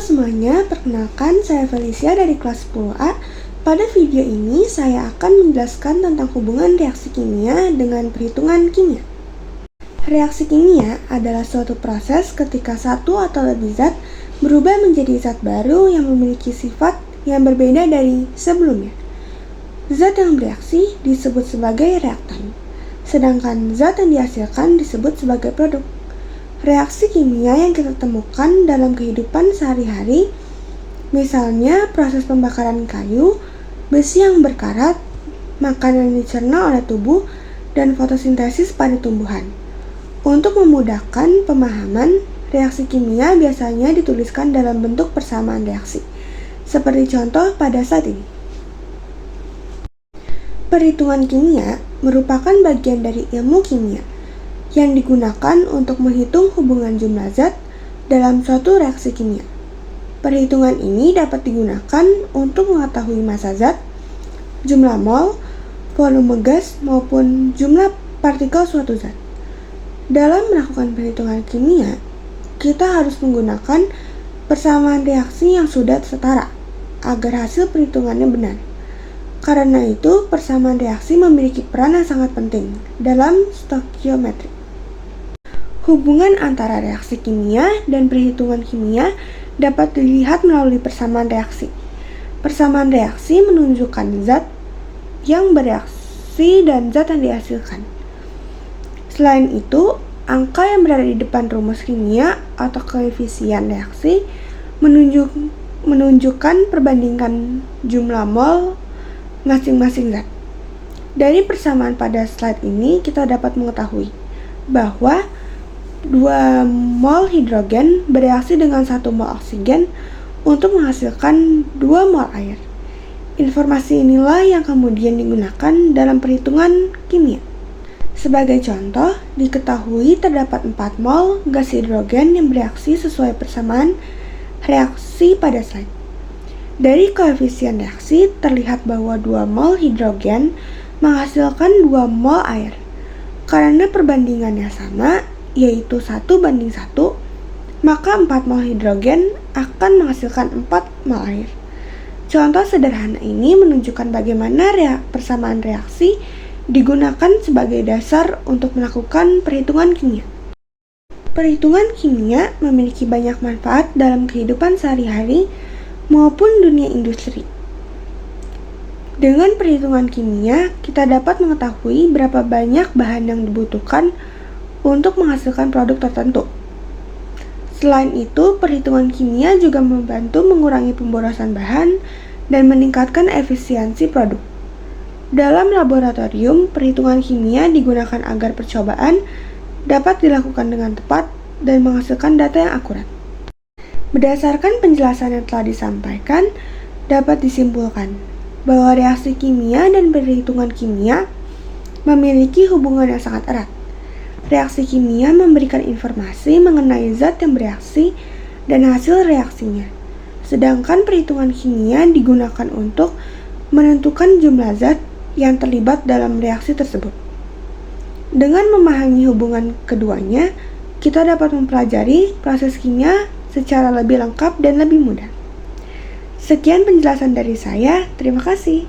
semuanya, perkenalkan saya Felicia dari kelas 10A. Pada video ini saya akan menjelaskan tentang hubungan reaksi kimia dengan perhitungan kimia. Reaksi kimia adalah suatu proses ketika satu atau lebih zat berubah menjadi zat baru yang memiliki sifat yang berbeda dari sebelumnya. Zat yang bereaksi disebut sebagai reaktan, sedangkan zat yang dihasilkan disebut sebagai produk. Reaksi kimia yang kita temukan dalam kehidupan sehari-hari, misalnya proses pembakaran kayu, besi yang berkarat, makanan yang dicerna oleh tubuh, dan fotosintesis pada tumbuhan. Untuk memudahkan pemahaman, reaksi kimia biasanya dituliskan dalam bentuk persamaan reaksi, seperti contoh pada saat ini. Perhitungan kimia merupakan bagian dari ilmu kimia yang digunakan untuk menghitung hubungan jumlah zat dalam suatu reaksi kimia. Perhitungan ini dapat digunakan untuk mengetahui massa zat, jumlah mol, volume gas, maupun jumlah partikel suatu zat. Dalam melakukan perhitungan kimia, kita harus menggunakan persamaan reaksi yang sudah setara agar hasil perhitungannya benar. Karena itu, persamaan reaksi memiliki peran yang sangat penting dalam stoikiometri. Hubungan antara reaksi kimia dan perhitungan kimia dapat dilihat melalui persamaan reaksi. Persamaan reaksi menunjukkan zat yang bereaksi dan zat yang dihasilkan. Selain itu, angka yang berada di depan rumus kimia atau koefisien reaksi menunjukkan perbandingan jumlah mol masing-masing zat. Dari persamaan pada slide ini, kita dapat mengetahui bahwa 2 mol hidrogen bereaksi dengan 1 mol oksigen untuk menghasilkan 2 mol air. Informasi inilah yang kemudian digunakan dalam perhitungan kimia. Sebagai contoh, diketahui terdapat 4 mol gas hidrogen yang bereaksi sesuai persamaan reaksi pada slide. Dari koefisien reaksi terlihat bahwa 2 mol hidrogen menghasilkan 2 mol air. Karena perbandingannya sama, yaitu 1:1, maka 4 mol hidrogen akan menghasilkan 4 mol air. Contoh sederhana ini menunjukkan bagaimana persamaan reaksi digunakan sebagai dasar untuk melakukan perhitungan kimia. Perhitungan kimia memiliki banyak manfaat dalam kehidupan sehari-hari maupun dunia industri. Dengan perhitungan kimia, kita dapat mengetahui berapa banyak bahan yang dibutuhkan untuk menghasilkan produk tertentu. Selain itu, perhitungan kimia juga membantu mengurangi pemborosan bahan dan meningkatkan efisiensi produk. Dalam laboratorium, perhitungan kimia digunakan agar percobaan dapat dilakukan dengan tepat dan menghasilkan data yang akurat. Berdasarkan penjelasan yang telah disampaikan, dapat disimpulkan bahwa reaksi kimia dan perhitungan kimia memiliki hubungan yang sangat erat. Reaksi kimia memberikan informasi mengenai zat yang bereaksi dan hasil reaksinya, sedangkan perhitungan kimia digunakan untuk menentukan jumlah zat yang terlibat dalam reaksi tersebut. Dengan memahami hubungan keduanya, kita dapat mempelajari proses kimia secara lebih lengkap dan lebih mudah. Sekian penjelasan dari saya, terima kasih.